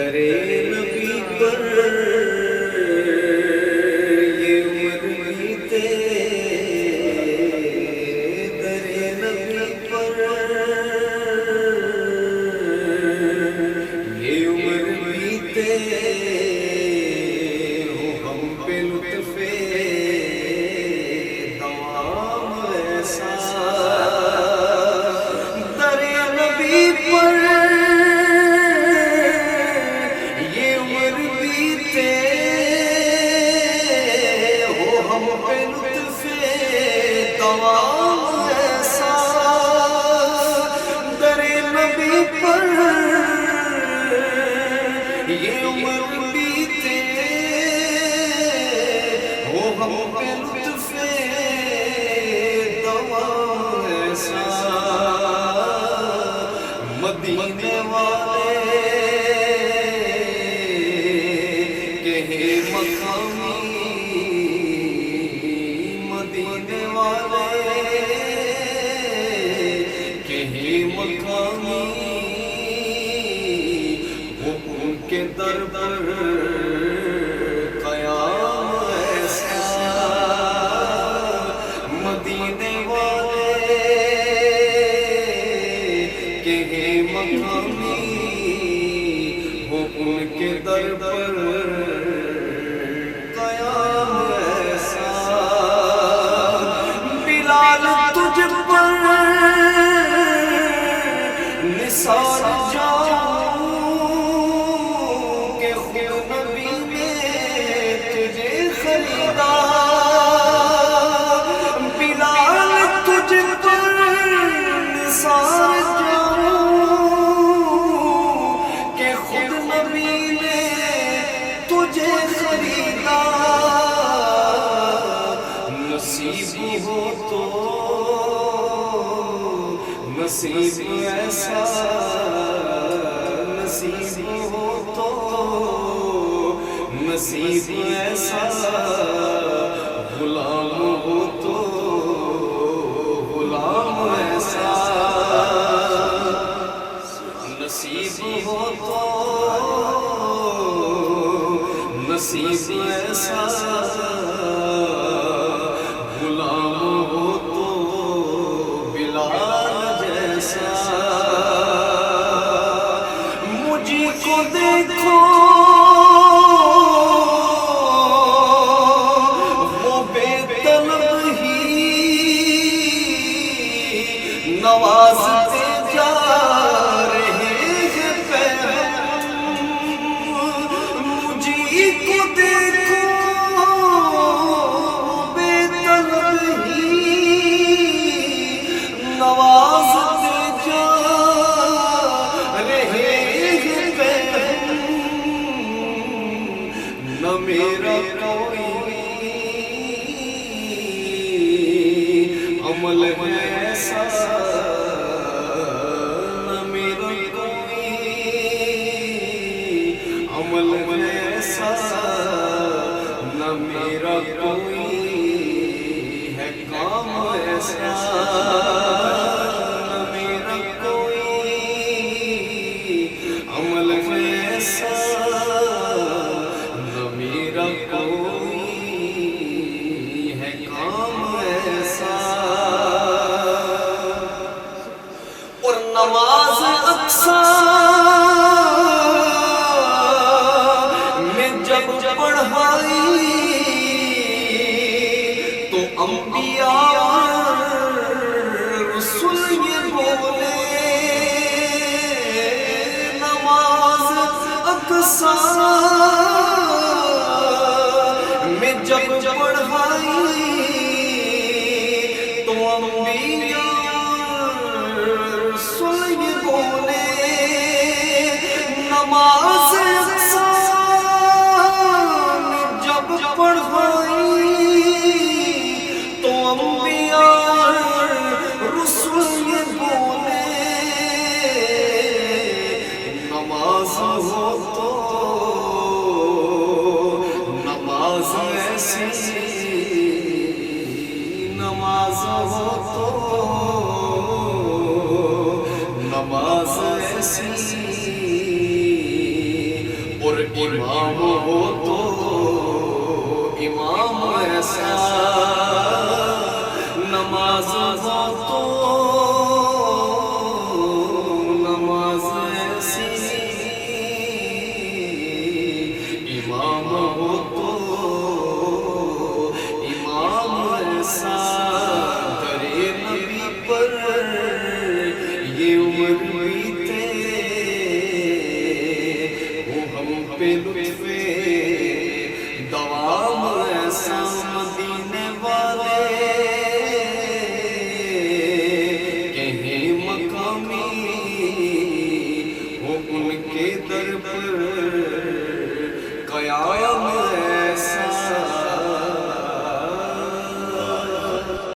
درے نبی پر یہ عمر بیتے، درے نبی پر یہ عمر بیتے، ہو ہم پہ لطف دوام ایسا، درے نبی پر یہ عمر بیتے، ہو ہم پہ لطف دوام ایسا، مدینے والے کہے مقامی، مدینے والے کہے مقامی، کے در پر قیام ایسا، مدینے والے کہے مقامی، وہ ان کے در پر قیام ایسا، بلال تجھ پر نثار جاؤں نصیب ہو تو نصیب ایسا، نصیب ہو تو نصیب ایسا، غلام ہو تو غلام ایسا، نصیب ہو تو نصیب ایسا، دیکھو وہ بے طلب ہی نوازتے جا رہے ہیں پیغام، مجھے کو دیکھو بے طلب ہی نوازتے جا رہے، نہ میرا کوئی عمل ہے ایسا، نہ میرا کوئی عمل ہے ایسا، نہ میرا کوئی ہے کام ایسا، نہ میرا کوئی عمل ہے ایسا، کوئی ہے کام ایسا، اور نماز اقصی میں جب پڑھائی تو انبیاء رسول یہ بولے، نماز اقصی جب پڑھائی تو انبیاء رسول یہ بولے، نماز اقصی جب پڑھائی تو انبیاء رسول یہ بولے، نماز ہو تو نماز ایسی، نماز ہو تو نماز ایسی، اور امام ہو تو امام ایسا، نماز ہو تو